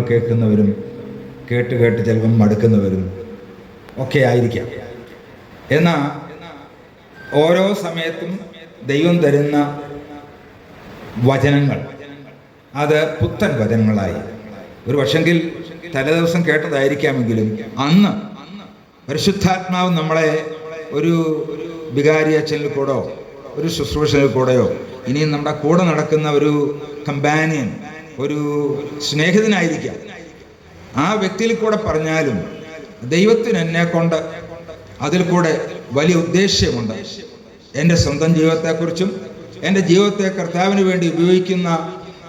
കേൾക്കുന്നവരും കേട്ട് ചിലപ്പം മടുക്കുന്നവരും ഒക്കെ ആയിരിക്കാം. എന്നാൽ ഓരോ സമയത്തും ദൈവം തരുന്ന വചനങ്ങൾ അത് പുത്തൻ വചനങ്ങളായി. ഒരു പക്ഷെങ്കിൽ തലേദിവസം കേട്ടതായിരിക്കാമെങ്കിലും അന്ന് പരിശുദ്ധാത്മാവ് നമ്മളെ ഒരു വികാരി അച്ഛനിൽ കൂടെയോ ഒരു ശുശ്രൂഷയിൽ കൂടെയോ ഇനിയും നമ്മുടെ കൂടെ നടക്കുന്ന ഒരു കമ്പാനിയൻ, ഒരു സ്നേഹിതനായിരിക്കാം, ആ വ്യക്തിയിൽ കൂടെ പറഞ്ഞാലും ദൈവത്തിന് എന്നെ കൊണ്ട് അതിൽ കൂടെ വലിയ ഉദ്ദേശ്യമുണ്ട്. എൻ്റെ സ്വന്തം ജീവിതത്തെക്കുറിച്ചും എൻ്റെ ജീവിതത്തെ കർത്താവിന് വേണ്ടി ഉപയോഗിക്കുന്ന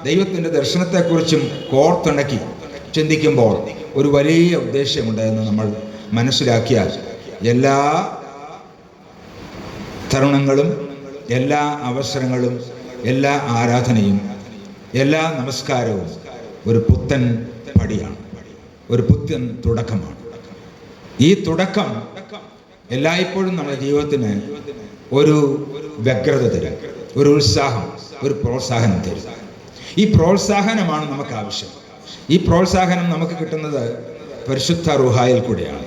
ദൈവത്തിൻ്റെ ദർശനത്തെക്കുറിച്ചും കോർത്തിണക്കി ചിന്തിക്കുമ്പോൾ ഒരു വലിയ ഉദ്ദേശ്യമുണ്ട് എന്ന് നമ്മൾ മനസ്സിലാക്കിയാൽ എല്ലാ തരുണങ്ങളും എല്ലാ അവസരങ്ങളും എല്ലാ ആരാധനയും എല്ലാ നമസ്കാരവും ഒരു പുത്തൻ പടിയാണ്, ഒരു പുത്തൻ തുടക്കമാണ്. ഈ തുടക്കം എല്ലായ്പ്പോഴും നമ്മുടെ ജീവിതത്തിന് ഒരു വ്യഗ്രത തരും, ഒരു ഉത്സാഹം, ഒരു പ്രോത്സാഹനം തരും. ഈ പ്രോത്സാഹനമാണ് നമുക്ക് ആവശ്യം. ഈ പ്രോത്സാഹനം നമുക്ക് കിട്ടുന്നത് പരിശുദ്ധ റൂഹായിൽ കൂടെയാണ്.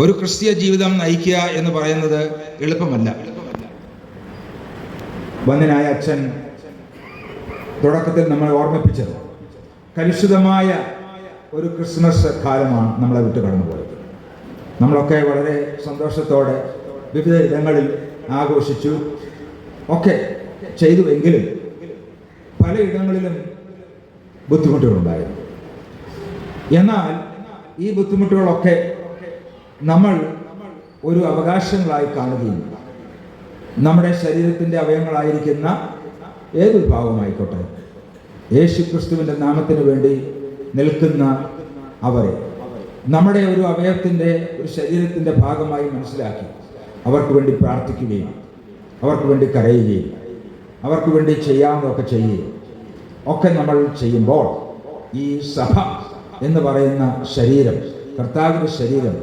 ഒരു ക്രിസ്തീയ ജീവിതം നയിക്കുക എന്ന് പറയുന്നത് എളുപ്പമല്ല. വന്ദനായ അച്ഛൻ തുടക്കത്തിൽ നമ്മൾ ഓർമ്മിപ്പിച്ചത് കലുഷിതമായ ഒരു ക്രിസ്മസ് കാലമാണ് നമ്മളെ വിട്ട് കടന്നുപോയത്. നമ്മളൊക്കെ വളരെ സന്തോഷത്തോടെ വിവിധ ഇടങ്ങളിൽ ആഘോഷിച്ചു ഒക്കെ ചെയ്തുവെങ്കിലും പലയിടങ്ങളിലും ബുദ്ധിമുട്ടുകളുണ്ടായിരുന്നു. എന്നാൽ ഈ ബുദ്ധിമുട്ടുകളൊക്കെ നമ്മൾ ഒരു അവകാശങ്ങളായി കാണുകയും നമ്മുടെ ശരീരത്തിൻ്റെ അവയവങ്ങളായിരിക്കുന്ന ഏതൊരു ഭാഗമായിക്കോട്ടെ യേശു ക്രിസ്തുവിൻ്റെ നാമത്തിന് വേണ്ടി നിൽക്കുന്ന അവരെ നമ്മുടെ ഒരു അവയവത്തിൻ്റെ ഒരു ശരീരത്തിൻ്റെ ഭാഗമായി മനസ്സിലാക്കി അവർക്ക് വേണ്ടി പ്രാർത്ഥിക്കുകയും അവർക്ക് വേണ്ടി കരയുകയും അവർക്ക് വേണ്ടി ചെയ്യാവുന്നതൊക്കെ ചെയ്യുകയും ഒക്കെ നമ്മൾ ചെയ്യുമ്പോൾ ഈ സഭ എന്ന് പറയുന്ന ശരീരം, കർത്താവിൻ്റെ ശരീരം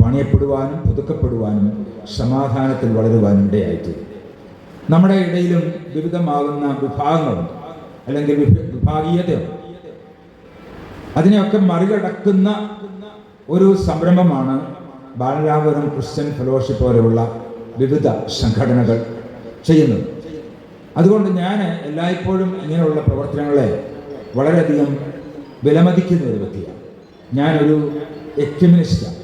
പണിയപ്പെടുവാനും പുതുക്കപ്പെടുവാനും സമാധാനത്തിൽ വളരുവാനും ഇടയായിത്തീരും. നമ്മുടെ ഇടയിലും വിവിധമാകുന്ന വിഭാഗങ്ങളുണ്ട്, അല്ലെങ്കിൽ വിഭാഗീയതയുണ്ട്. അതിനെയൊക്കെ മറികടക്കുന്ന ഒരു സംരംഭമാണ് ബാലരാമപുരം ക്രിസ്ത്യൻ ഫെലോഷിപ്പ് പോലെയുള്ള വിവിധ സംഘടനകൾ ചെയ്യുന്നത്. അതുകൊണ്ട് ഞാൻ എല്ലായ്പ്പോഴും ഇങ്ങനെയുള്ള പ്രവർത്തനങ്ങളെ വളരെയധികം വിലമതിക്കുന്ന ഒരു വ്യക്തിയാണ്. ഞാനൊരു എക്യുമെനിസ്റ്റാണ്.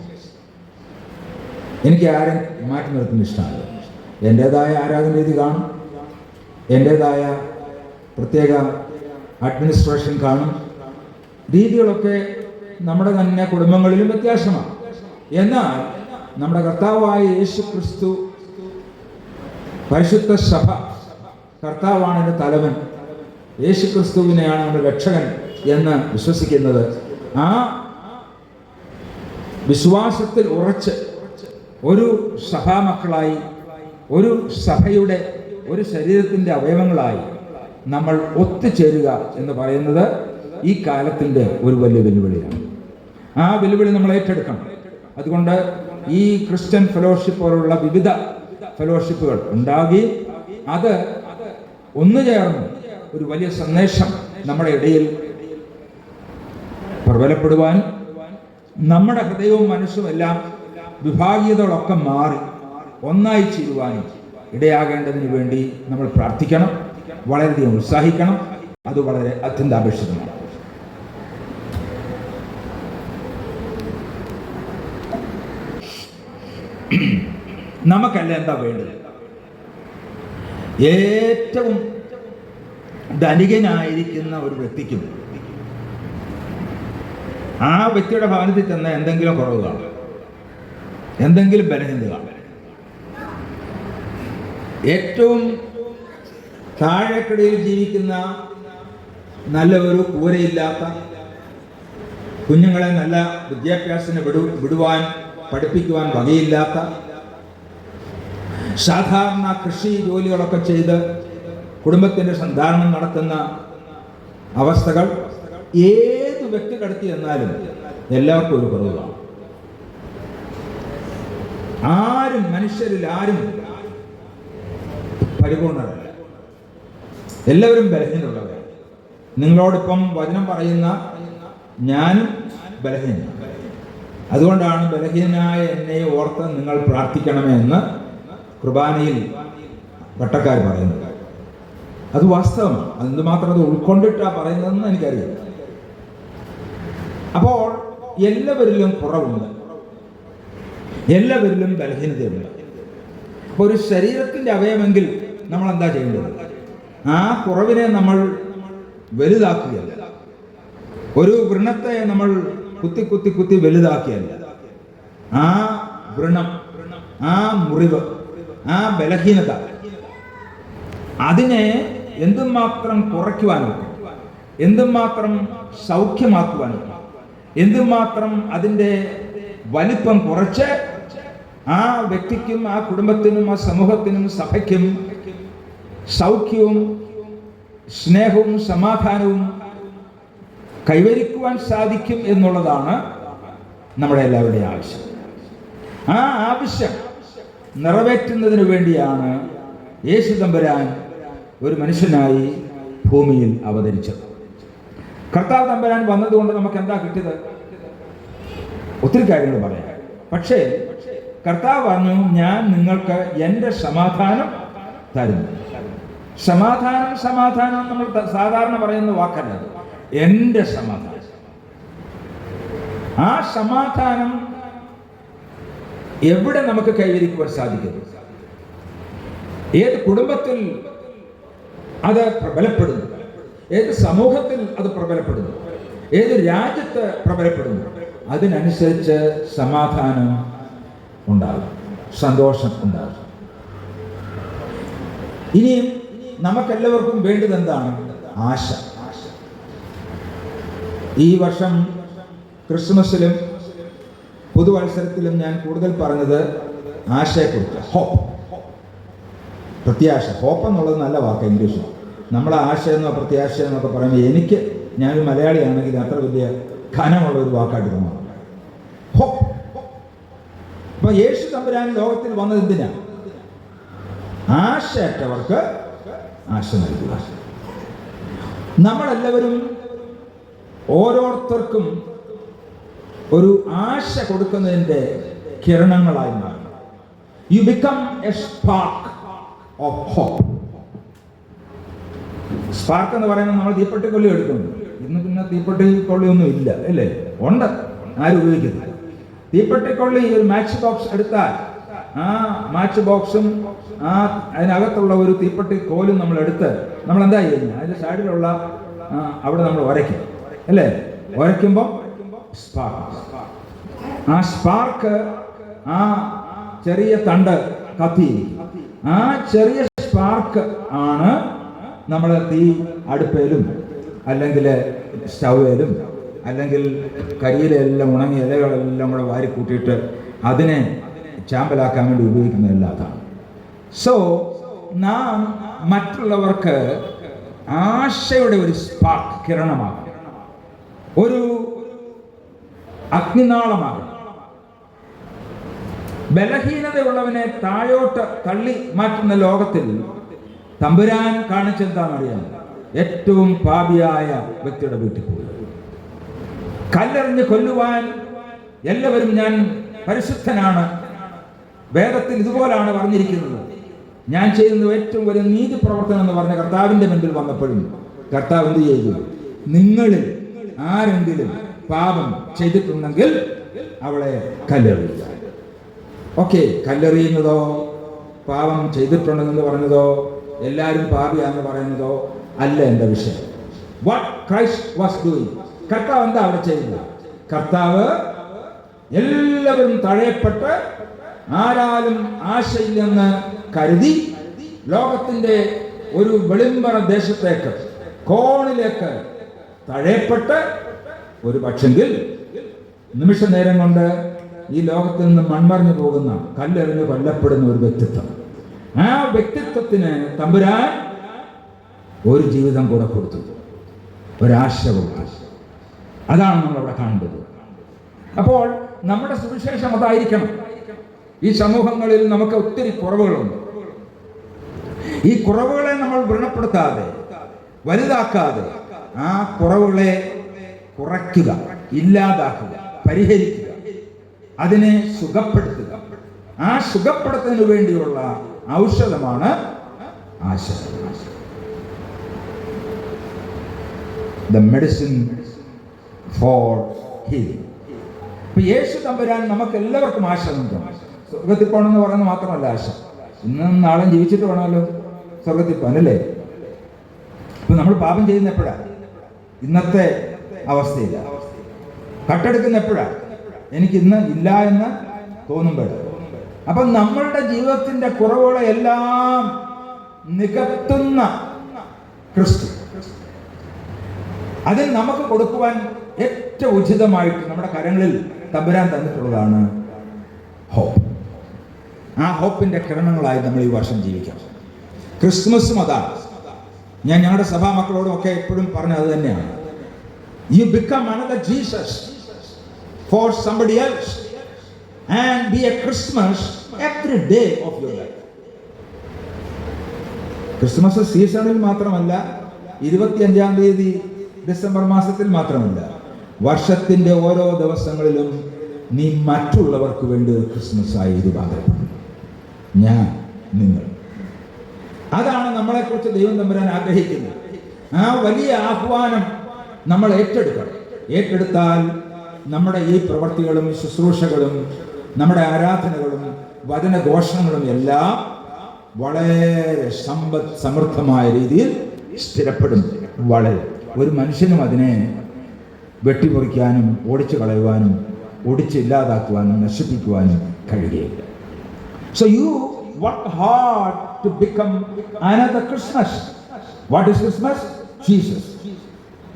എനിക്ക് ആരും മാറ്റി നിർത്തുന്ന ഇഷ്ടമല്ല. എൻ്റേതായ ആരാധന രീതി കാണും, എൻ്റേതായ പ്രത്യേക അഡ്മിനിസ്ട്രേഷൻ കാണും. രീതികളൊക്കെ നമ്മുടെ തന്നെ കുടുംബങ്ങളിലും വ്യത്യാസമാണ്. എന്നാൽ നമ്മുടെ കർത്താവായ യേശു ക്രിസ്തു, പരിശുദ്ധ സഭ, കർത്താവാണ് എൻ്റെ തലവൻ, യേശു ക്രിസ്തുവിനെയാണ് നമ്മുടെ രക്ഷകൻ എന്ന് വിശ്വസിക്കുന്നത്. ആ വിശ്വാസത്തിൽ ഉറച്ച് ഒരു സഭാമക്കളായി, ഒരു സഭയുടെ ഒരു ശരീരത്തിൻ്റെ അവയവങ്ങളായി നമ്മൾ ഒത്തുചേരുക എന്ന് പറയുന്നത് ഈ കാലത്തിൻ്റെ ഒരു വലിയ വെല്ലുവിളിയാണ്. ആ വെല്ലുവിളി നമ്മൾ ഏറ്റെടുക്കണം. അതുകൊണ്ട് ഈ ക്രിസ്ത്യൻ ഫെലോഷിപ്പ് പോലുള്ള വിവിധ ഫെലോഷിപ്പുകൾ ഉണ്ടാകുകയും അത് ഒന്നുചേർന്ന് ഒരു വലിയ സന്ദേശം നമ്മുടെ ഇടയിൽ പ്രബലപ്പെടുവാനും നമ്മുടെ ഹൃദയവും മനസ്സും എല്ലാം വിഭാഗീയതകളൊക്കെ മാറി ഒന്നായി ചേരുവാനും ഇടയാകേണ്ടതിന് വേണ്ടി നമ്മൾ പ്രാർത്ഥിക്കണം, വളരെയധികം ഉത്സാഹിക്കണം. അത് വളരെ അത്യന്താപേക്ഷിതമാണ്. നമുക്കല്ല എന്താ വേണ്ടത്? ഏറ്റവും ധനികനായിരിക്കുന്ന ഒരു വ്യക്തിക്കും ആ വ്യക്തിയുടെ ഭവനത്തിൽ ചെന്ന എന്തെങ്കിലും കുറവ് കാണും, എന്തെങ്കിലും ബലഹീനത കാണും. ഏറ്റവും താഴേക്കടയിൽ ജീവിക്കുന്ന, നല്ല ഒരു കൂരയില്ലാത്ത, കുഞ്ഞുങ്ങളെ നല്ല വിദ്യാഭ്യാസത്തിന് വിടുവാൻ പഠിപ്പിക്കുവാൻ വകയില്ലാത്ത, സാധാരണ കൃഷി ജോലികളൊക്കെ ചെയ്ത് കുടുംബത്തിൻ്റെ സന്ധാരണം നടത്തുന്ന അവസ്ഥകൾ ഏത് വ്യക്തി കടത്തി എന്നാലും എല്ലാവർക്കും ഒരു കുറവാണ്. ആരും, മനുഷ്യരിൽ ആരും പരിപൂർണരല്ല. എല്ലാവരും ബലഹീനമുള്ളവരാണ്. നിങ്ങളോടൊപ്പം വചനം പറയുന്ന ഞാനും ബലഹീനനാണ്. അതുകൊണ്ടാണ് ബലഹീനനായ എന്നെ ഓർത്ത് നിങ്ങൾ പ്രാർത്ഥിക്കണമേ എന്ന് കുർബാനയിൽ പട്ടക്കാർ പറയുന്നത്. അത് വാസ്തവമാണ്. അതെന്തുമാത്രം അത് ഉൾക്കൊണ്ടിട്ടാണ് പറയുന്നതെന്ന് എനിക്കറിയാം. അപ്പോൾ എല്ലാവരിലും കുറവുണ്ട്, എല്ലാവരിലും ബലഹീനതയുണ്ട്. അപ്പോൾ ഒരു ശരീരത്തിൻ്റെ അവയവമെങ്കിൽ നമ്മൾ എന്താ ചെയ്യേണ്ടത്? ആ കുറവിനെ നമ്മൾ വലുതാക്കുകയല്ല, ഒരു വ്രണത്തെ നമ്മൾ കുത്തി കുത്തി കുത്തി വലുതാക്കിയല്ല. ആ വ്രണം, ആ മുറിവ്, ആ ബലഹീനത, അതിനെ എന്തുമാത്രം കുറയ്ക്കുവാനോ, എന്തുമാത്രം സൗഖ്യമാക്കുവാനോ, എന്തുമാത്രം അതിൻ്റെ വലിപ്പം കുറച്ച് ആ വ്യക്തിക്കും ആ കുടുംബത്തിനും ആ സമൂഹത്തിനും സഭയ്ക്കും സൗഖ്യവും സ്നേഹവും സമാധാനവും കൈവരിക്കുവാൻ സാധിക്കും എന്നുള്ളതാണ് നമ്മുടെ എല്ലാവരുടെയും ആവശ്യം. ആ ആവശ്യം നിറവേറ്റുന്നതിന് വേണ്ടിയാണ് യേശു തമ്പുരാൻ ഒരു മനുഷ്യനായി ഭൂമിയിൽ അവതരിച്ചത്. കർത്താവ് തമ്പുരാൻ വന്നതുകൊണ്ട് നമുക്ക് എന്താ കിട്ടിയത്? ഒത്തിരി കാര്യങ്ങൾ പറയാം. പക്ഷേ കർത്താവ് പറഞ്ഞു, ഞാൻ നിങ്ങൾക്ക് എൻ്റെ സമാധാനം തരുന്നു. സമാധാനം സമാധാനം നമ്മൾ സാധാരണ പറയുന്ന വാക്കല്ല, എൻ്റെ സമാധാനം. ആ സമാധാനം എവിടെ നമുക്ക് കൈവരിക്കുവാൻ സാധിക്കും? ഏത് കുടുംബത്തിൽ അത് പ്രബലപ്പെടുന്നു, ഏത് സമൂഹത്തിൽ അത് പ്രബലപ്പെടുന്നു, ഏത് രാജ്യത്ത് പ്രബലപ്പെടുന്നു, അതിനനുസരിച്ച് സമാധാനം ഉണ്ടാകും, സന്തോഷം ഉണ്ടാകും. ഇനിയും നമുക്കെല്ലാവർക്കും വേണ്ടത് എന്താണ്? ആശ. ഈ വർഷം ക്രിസ്മസിലും പുതുവത്സരത്തിലും ഞാൻ കൂടുതൽ പറഞ്ഞത് ആശയെക്കുറിച്ച്. ഹോപ്പ്, പ്രത്യാശ. ഹോപ്പ് എന്നുള്ളത് നല്ല വാക്ക് ഇംഗ്ലീഷിൽ. നമ്മൾ ആശയെന്നോ പ്രത്യാശ എന്നൊക്കെ പറയുമ്പോൾ എനിക്ക്, ഞാനൊരു മലയാളിയാണെങ്കിൽ അത്ര വലിയ ഘനമുള്ള ഒരു വാക്കായിട്ട് തോന്നുന്നു. ഹോപ്പ്. അപ്പൊ യേശു തമ്പുരാൻ ലോകത്തിൽ വന്നത് എന്തിനാ? ആശയറ്റവർക്ക് ആശ നൽകുക. നമ്മളെല്ലാവരും ഓരോരുത്തർക്കും ഒരു ആശ കൊടുക്കുന്നതിൻ്റെ കിരണങ്ങളായി മാറും. You become a spark of hope. Spark എന്ന് പറയുന്നത് നമ്മൾ തീപ്പെട്ടിക്കൊള്ളി എടുക്കുന്നു. ഇന്ന് പിന്നെ തീപ്പെട്ടിക്കൊള്ളിയൊന്നും ഇല്ല, അല്ലേ? ഉണ്ട്, ആരും ഉപയോഗിക്കുന്നില്ല. തീപ്പെട്ടിക്കൊള്ളി ഒരു മാച്ച് ബോക്സ് എടുത്താൽ ആ മാച്ച് ബോക്സും അതിനകത്തുള്ള ഒരു തീപ്പെട്ടി കോലും നമ്മൾ എടുത്ത് നമ്മൾ എന്താ ചെയ്യുന്നത്? അതിൻ്റെ സൈഡിലുള്ള അവിടെ നമ്മൾ ഉരയ്ക്കും, അല്ലേ? ഉരയ്ക്കുമ്പോൾ സ്പാർക്ക്. ആ സ്പാർക്ക്, ആ ചെറിയ തണ്ട് കത്തി, ആ ചെറിയ സ്പാർക്ക് ആണ് നമ്മൾ തീ അടുപ്പയിലും അല്ലെങ്കിൽ സ്റ്റൗവിലും അല്ലെങ്കിൽ കരിയിലെല്ലാം ഉണങ്ങിയ ഇലകളെല്ലാം കൂടെ വാരി കൂട്ടിയിട്ട് അതിനെ ചാമ്പലാക്കാൻ വേണ്ടി ഉപയോഗിക്കുന്ന അതാണ്. സോ നാം മറ്റുള്ളവർക്ക് ആശയുടെ ഒരു സ്പാർക്ക്, കിരണമാകും, ഒരു അഗ്നിനാളമാകും. ബലഹീനതയുള്ളവനെ താഴോട്ട് തള്ളി മാറ്റുന്ന ലോകത്തിൽ തമ്പുരാൻ കാണിച്ചെന്താണെന്നറിയാം? ഏറ്റവും പാപിയായ വ്യക്തിയുടെ വീട്ടിൽ പോയി കല്ലെറിഞ്ഞ് കൊല്ലുവാൻ എല്ലാവരും ഞാൻ പരിശുദ്ധനാണ്, വേദത്തിൽ ഇതുപോലാണ് പറഞ്ഞിരിക്കുന്നത്, ഞാൻ ചെയ്യുന്നത് ഏറ്റവും വലിയ നീതി പ്രവർത്തനം എന്ന് പറഞ്ഞ കർത്താവിൻ്റെ മുൻപിൽ വന്നപ്പോഴും കർത്താവ് എന്ത് ചെയ്തു? നിങ്ങളിൽ ആരെങ്കിലും പാപം ചെയ്തിട്ടുണ്ടെങ്കിൽ അവളെ കല്ലെറിയുക. ഓക്കെ, കല്ലെറിയുന്നതോ പാപം ചെയ്തിട്ടുണ്ടെന്ന് പറഞ്ഞതോ എല്ലാവരും പാപിയാന്ന് പറയുന്നതോ അല്ല എൻ്റെ വിഷയം. What Christ was doing. കർത്താവ് എന്താ അവിടെ ചെയ്യുന്നത്? കർത്താവ് എല്ലാവരും തഴയപ്പെട്ട് ആരാലും ആശയില്ലെന്ന് കരുതി ലോകത്തിൻ്റെ ഒരു വെളിമ്പറ ദേശത്തേക്ക്, കോണിലേക്ക് തഴയപ്പെട്ട് ഒരു പക്ഷെങ്കിൽ നിമിഷ നേരം കൊണ്ട് ഈ ലോകത്തിൽ നിന്ന് മൺമറിഞ്ഞു പോകുന്ന, കല്ലെറിഞ്ഞ് കൊല്ലപ്പെടുന്ന ഒരു വ്യക്തിത്വം. ആ വ്യക്തിത്വത്തിന് തമ്പുരാൻ ഒരു ജീവിതം കൂടെ കൊടുത്തു, ഒരാശ കൊടുത്തു. അതാണ് നമ്മളവിടെ കാണേണ്ടത്. അപ്പോൾ നമ്മുടെ സുവിശേഷം അതായിരിക്കണം. ഈ സമൂഹങ്ങളിൽ നമുക്ക് ഒത്തിരി കുറവുകളുണ്ട്. ഈ കുറവുകളെ നമ്മൾ വ്രണപ്പെടുത്താതെ, വലുതാക്കാതെ, ആ കുറവുകളെ കുറയ്ക്കുക, ഇല്ലാതാക്കുക, പരിഹരിക്കുക, അതിനെ സുഖപ്പെടുത്തുക. ആ സുഖപ്പെടുത്തുന്നതിന് വേണ്ടിയുള്ള ഔഷധമാണ് ആശ. The medicine for healing. ഇപ്പൊ യേശു തമ്പുരാൻ നമുക്ക് എല്ലാവർക്കും ആശ നൽകണം. സ്വർഗത്തിൽ പോകണമെന്ന് പറയുന്നത് മാത്രമല്ല ആശ, ഇന്നും നാളെ ജീവിച്ചിട്ട് വേണമല്ലോ സ്വർഗത്തിൽ പോകാൻ, അല്ലേ? ഇപ്പൊ നമ്മൾ പാപം ചെയ്യുന്ന എപ്പോഴാണ്? ഇന്നത്തെ അവസ്ഥയില്ല. കട്ടെടുക്കുന്ന എപ്പോഴാണ്? എനിക്ക് ഇന്ന് ഇല്ല എന്ന് തോന്നുമ്പോഴാണ്. അപ്പൊ നമ്മളുടെ ജീവിതത്തിന്റെ കുറവുകളെ എല്ലാം നികത്തുന്ന ക്രിസ്തു, അതിൽ നമുക്ക് കൊടുക്കുവാൻ ഏറ്റവും ഉചിതമായിട്ട് നമ്മുടെ കരങ്ങളിൽ തമ്പുരാൻ തന്നിട്ടുള്ളതാണ് ഹോപ്പ്. ആ ഹോപ്പിന്റെ കിരണങ്ങളായി നമ്മൾ ഈ വർഷം ജീവിക്കാം. ക്രിസ്മസും അതാണ്. ഞാൻ ഞങ്ങളുടെ സഭാ മക്കളോടും ഒക്കെ എപ്പോഴും പറഞ്ഞത് അത് തന്നെയാണ്. You become another Jesus for somebody else and be a Christmas every day of your life. Christmas സീസണിൽ മാത്രമല്ല, 25-ാം തീയതി ഡിസംബർ മാസത്തിൽ മാത്രമല്ല, വർഷത്തിന്റെ ഓരോ ദിവസങ്ങളിലും നീ മറ്റുള്ളവർക്ക് വേണ്ടി ഒരു ക്രിസ്മസ് ആയി രൂപാന്തരപ്പെടും. ഞാൻ, നിങ്ങൾ. അതാണ് നമ്മളെക്കുറിച്ച് ദൈവം തമ്പുരാൻ ആഗ്രഹിക്കുന്നത്. ആ വലിയ ആഹ്വാനം നമ്മൾ ഏറ്റെടുക്കണം. ഏറ്റെടുത്താൽ നമ്മുടെ ഈ പ്രവർത്തികളും ശുശ്രൂഷകളും നമ്മുടെ ആരാധനകളും വചനഘോഷങ്ങളും എല്ലാം വളരെ സമൃദ്ധമായ രീതിയിൽ സ്ഥിരപ്പെടും. വളരെ ഒരു മനുഷ്യനും അതിനെ വെട്ടിമുറിക്കാനും ഓടിച്ചു കളയുവാനും ഓടിച്ചില്ലാതാക്കുവാനും നശിപ്പിക്കുവാനും കഴിയുകയില്ല. So you work hard to become another Christmas. What is Christmas? Jesus.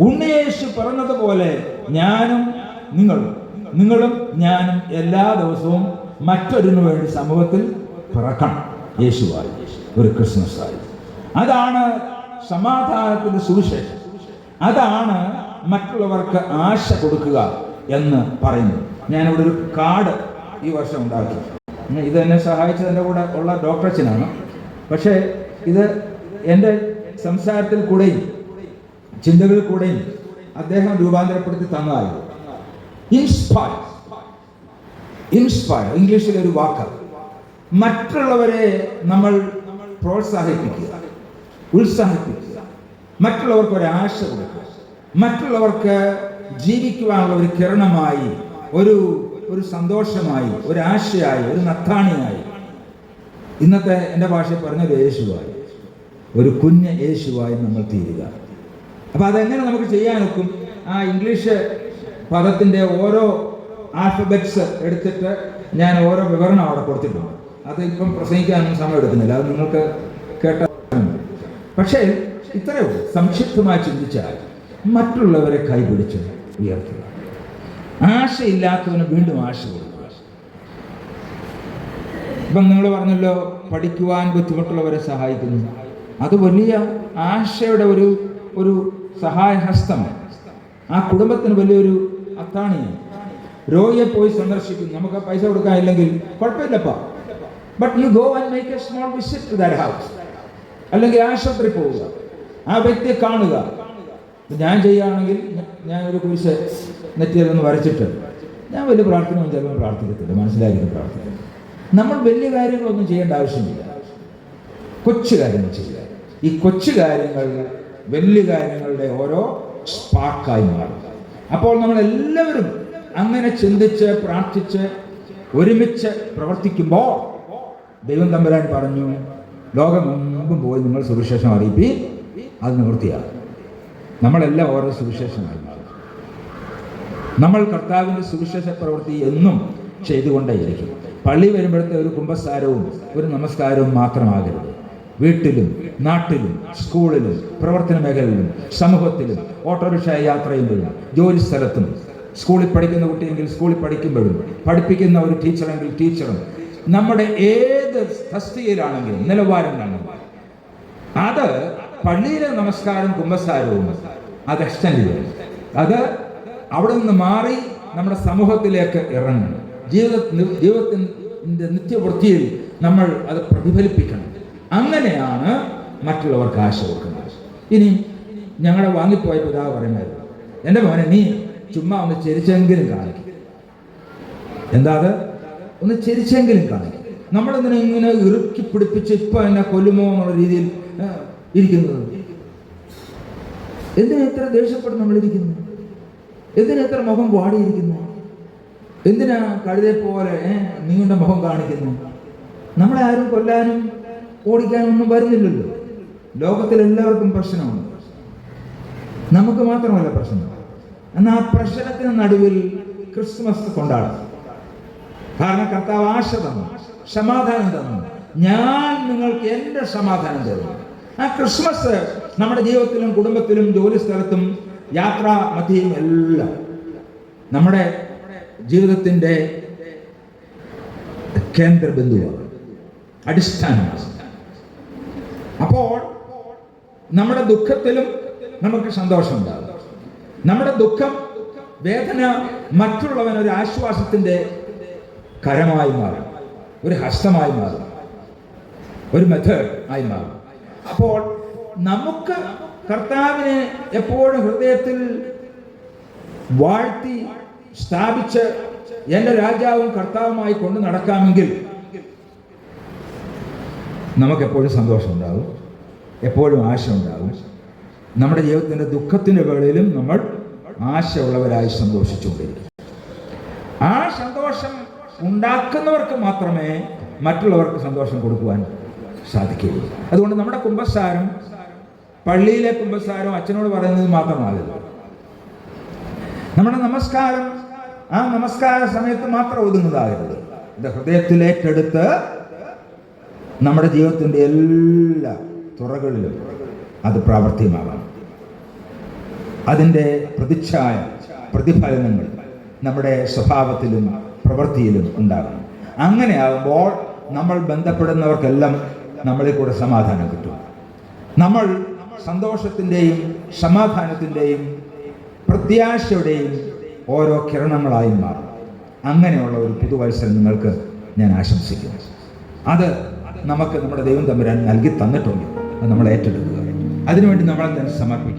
ഉണ്ണിയേശു പറഞ്ഞതുപോലെ ഞാനും നിങ്ങളും ഞാനും എല്ലാ ദിവസവും മറ്റൊരുന്നു വേണ്ടി സമൂഹത്തിൽ പിറക്കണം. യേശുവായി ഒരു ക്രിസ്മസ് ആയി. അതാണ് സമാധാനത്തിന്റെ സുവിശേഷം. അതാണ് മറ്റുള്ളവർക്ക് ആശ കൊടുക്കുക എന്ന് പറയുന്നത്. ഞാനിവിടെ ഒരു കാർഡ് ഈ വർഷം ഉണ്ടാക്കി. ഇത് എന്നെ സഹായിച്ചതിൻ്റെ കൂടെ ഉള്ള ഡോക്ടറച്ചനാണ്. പക്ഷേ ഇത് എൻ്റെ സംസാരത്തിൽ കൂടെയും ചിന്തകളിൽ കൂടെയും അദ്ദേഹം രൂപാന്തരപ്പെടുത്തി തന്നതായിരുന്നു. ഇൻസ്പയർ ഇംഗ്ലീഷിലൊരു വാക്ക്. മറ്റുള്ളവരെ നമ്മൾ പ്രോത്സാഹിപ്പിക്കുക, ഉത്സാഹിപ്പിക്കുക, മറ്റുള്ളവർക്ക് ഒരു ആശ കൊടുക്കുക, മറ്റുള്ളവർക്ക് ജീവിക്കുവാനുള്ള ഒരു കിരണമായി, ഒരു സന്തോഷമായി, ഒരു ആശയായി, ഒരു നത്താണിയായി. ഇന്നത്തെ എൻ്റെ ഭാഷയിൽ പറഞ്ഞത് യേശുവായി, ഒരു കുഞ്ഞ് യേശുവായി നമ്മൾ തീരുക. അപ്പൊ അതെങ്ങനെ നമുക്ക് ചെയ്യാനൊക്കും? ആ ഇംഗ്ലീഷ് പദത്തിന്റെ ഓരോ ആൽഫബറ്റ്സ് എടുത്തിട്ട് ഞാൻ ഓരോ വിവരണം അവിടെ കൊടുത്തിട്ടുണ്ട്. അത് ഇപ്പം പ്രസംഗിക്കാനൊന്നും സമയം എടുക്കുന്നില്ല, അത് നിങ്ങൾക്ക് കേട്ട. പക്ഷേ ഇത്രയും സംക്ഷിപ്തമായി ചിന്തിച്ചാൽ മറ്റുള്ളവരെ കൈപിടിച്ച് ഉയർത്തുക, ആശയില്ലാത്തവന് വീണ്ടും ആശ കൊടുക്കുക. ഇപ്പം നിങ്ങൾ പറഞ്ഞല്ലോ പഠിക്കുവാൻ ബുദ്ധിമുട്ടുള്ളവരെ സഹായിക്കുന്നു. അത് വലിയ ആശയുടെ ഒരു സഹായഹസ്തമാണ്. ആ കുടുംബത്തിന് വലിയൊരു അത്താണിയാണ്. രോഗിയെ പോയി സന്ദർശിക്കുന്നു. നമുക്ക് പൈസ കൊടുക്കാനില്ലെങ്കിൽ കുഴപ്പമില്ലപ്പാ, but you go and make a small visit to that house. അല്ലെങ്കിൽ ആശുപത്രി പോവുക, ആ വ്യക്തിയെ കാണുക. ഞാൻ ചെയ്യുകയാണെങ്കിൽ ഞാൻ ഒരു കുരിശ് നെറ്റിയിലൊന്ന് വരച്ചിട്ട് ഞാൻ വലിയ പ്രാർത്ഥനയൊന്നും ചിലപ്പോൾ പ്രാർത്ഥിക്കത്തില്ല, മനസ്സിലാക്കിയിട്ട് പ്രാർത്ഥിക്കുന്നു. നമ്മൾ വലിയ കാര്യങ്ങളൊന്നും ചെയ്യേണ്ട ആവശ്യമില്ല, കൊച്ചു കാര്യങ്ങൾ ചെയ്യുക. ഈ കൊച്ചു കാര്യങ്ങൾ വലിയ കാര്യങ്ങളുടെ ഓരോ സ്പാർക്കായി മാറും. അപ്പോൾ നമ്മളെല്ലാവരും അങ്ങനെ ചിന്തിച്ച് പ്രാർത്ഥിച്ച് ഒരുമിച്ച് പ്രവർത്തിക്കുമ്പോൾ ദൈവം തമ്പുരാൻ പറഞ്ഞു, ലോകമെങ്ങും പോയി നിങ്ങൾ സുവിശേഷം അറിയിപ്പി, അത് നിവൃത്തിയാകും. നമ്മളെല്ലാം ഓരോ സുവിശേഷമായി മാറും. നമ്മൾ കർത്താവിൻ്റെ സുവിശേഷ പ്രവൃത്തി എന്നും ചെയ്തുകൊണ്ടേയിരിക്കും. പള്ളി വരുമ്പോഴത്തെ ഒരു കുമ്പസാരവും ഒരു നമസ്കാരവും മാത്രമാകരുത്. വീട്ടിലും നാട്ടിലും സ്കൂളിലും പ്രവർത്തന മേഖലയിലും സമൂഹത്തിലും ഓട്ടോറിക്ഷ യാത്ര ചെയ്യുമ്പോഴും ജോലി സ്ഥലത്തും സ്കൂളിൽ പഠിക്കുന്ന കുട്ടിയെങ്കിൽ സ്കൂളിൽ പഠിക്കുമ്പോഴും പഠിപ്പിക്കുന്ന ഒരു ടീച്ചറെങ്കിൽ ടീച്ചറും നമ്മുടെ ഏത് തസ്തികയിലാണെങ്കിലും നിലവാരങ്ങളാണെങ്കിലും അത് പള്ളിയിലെ നമസ്കാരം കുമ്പസാരവും അത് എക്സ്റ്റെൻഡ് ചെയ്യണം. അത് അവിടെ നിന്ന് മാറി നമ്മുടെ സമൂഹത്തിലേക്ക് ഇറങ്ങണം. ജീവിതത്തിൻ്റെ നിത്യവൃത്തിയിൽ നമ്മൾ അത് പ്രതിഫലിപ്പിക്കണം. അങ്ങനെയാണ് മറ്റുള്ളവർക്ക് ആശ കൊടുക്കുന്നത്. ഇനി ഞങ്ങളെ വാങ്ങിപ്പോയ പിതാവ് പറയുമായിരുന്നു, എൻ്റെ മോനെ നീ ചുമ്മാ ഒന്ന് ചിരിച്ചെങ്കിലും കാണിക്കും. എന്താ അത്? ഒന്ന് ചിരിച്ചെങ്കിലും കാണിക്കും. നമ്മളെന്തിനാ ഇങ്ങനെ ഇറുക്കി പിടിപ്പിച്ച് ഇപ്പൊ എന്നെ കൊല്ലുമോ എന്നുള്ള രീതിയിൽ ഇരിക്കുന്നത്? എന്തിനാ എത്ര ദേഷ്യപ്പെട്ട് നമ്മളിരിക്കുന്നു? എന്തിനാ എത്ര മുഖം വാടിയിരിക്കുന്നു? എന്തിനാ കഴുതെ പോലെ നിങ്ങളുടെ മുഖം കാണിക്കുന്നു? നമ്മളെ ആരും കൊല്ലാനും ഓടിക്കാനും ഒന്നും വരുന്നില്ലല്ലോ. ലോകത്തിലെല്ലാവർക്കും പ്രശ്നമുണ്ട്, നമുക്ക് മാത്രമല്ല പ്രശ്നം. എന്നാൽ ആ പ്രശ്നത്തിന് നടുവിൽ ക്രിസ്മസ് കൊണ്ടാടും. കാരണം കർത്താവ് ആശ തന്നു, സമാധാനം തന്നു. ഞാൻ നിങ്ങൾക്ക് എൻ്റെ സമാധാനം തരുന്നു. ആ ക്രിസ്മസ് നമ്മുടെ ജീവിതത്തിലും കുടുംബത്തിലും ജോലി സ്ഥലത്തും യാത്രാ മധ്യയും എല്ലാം നമ്മുടെ ജീവിതത്തിൻ്റെ കേന്ദ്ര ബിന്ദുവാണ്, അടിസ്ഥാനമാണ്. അപ്പോൾ നമ്മുടെ ദുഃഖത്തിലും നമുക്ക് സന്തോഷമുണ്ടാകും. നമ്മുടെ ദുഃഖം, വേദന മറ്റുള്ളവന് ഒരു ആശ്വാസത്തിൻ്റെ കരമായി മാറും, ഒരു ഹസ്തമായി മാറും, ഒരു മെത്തേഡ് ആയി മാറും. അപ്പോൾ നമുക്ക് കർത്താവിനെ എപ്പോഴും ഹൃദയത്തിൽ വാഴ്ത്തി സ്ഥാപിച്ച് എൻ്റെ രാജാവും കർത്താവുമായി കൊണ്ട് നടക്കാമെങ്കിൽ നമുക്കെപ്പോഴും സന്തോഷം ഉണ്ടാകും, എപ്പോഴും ആശ ഉണ്ടാകും. നമ്മുടെ ജീവിതത്തിൻ്റെ ദുഃഖത്തിൻ്റെ വേളയിലും നമ്മൾ ആശയുള്ളവരായി സന്തോഷിച്ചുകൊണ്ടിരിക്കും. ആ സന്തോഷം ഉണ്ടാക്കുന്നവർക്ക് മാത്രമേ മറ്റുള്ളവർക്ക് സന്തോഷം കൊടുക്കുവാൻ സാധിക്കുകയുള്ളൂ. അതുകൊണ്ട് നമ്മുടെ കുമ്പസാരം പള്ളിയിലെ കുമ്പസാരം അച്ഛനോട് പറയുന്നത് മാത്രമാകില്ല. നമ്മുടെ നമസ്കാരം ആ നമസ്കാര സമയത്ത് മാത്രം ഒതുങ്ങുന്നതാകരുത്. ഇത് ഹൃദയത്തിലേക്കെടുത്ത് നമ്മുടെ ജീവിതത്തിൻ്റെ എല്ലാ തുറകളിലും അത് പ്രാവർത്തികമാകണം. അതിൻ്റെ പ്രതിച്ഛായ, പ്രതിഫലനങ്ങൾ നമ്മുടെ സ്വഭാവത്തിലും പ്രവൃത്തിയിലും ഉണ്ടാകണം. അങ്ങനെയാകുമ്പോൾ നമ്മൾ ബന്ധപ്പെടുന്നവർക്കെല്ലാം നമ്മളിൽ കൂടെ സമാധാനം കിട്ടും. നമ്മൾ സന്തോഷത്തിൻ്റെയും സമാധാനത്തിൻ്റെയും പ്രത്യാശയുടെയും ഓരോ കിരണങ്ങളായി മാറും. അങ്ങനെയുള്ള ഒരു പുതുവത്സരം നിങ്ങൾക്ക് ഞാൻ ആശംസിക്കുന്നു. അത് നമുക്ക് നമ്മുടെ ദൈവം തമ്പുരാൻ നൽകി തന്നിട്ടുണ്ട്. അത് നമ്മൾ ഏറ്റെടുക്കുക. അതിനുവേണ്ടി നമ്മളെ തന്നെ സമർപ്പിക്കുക.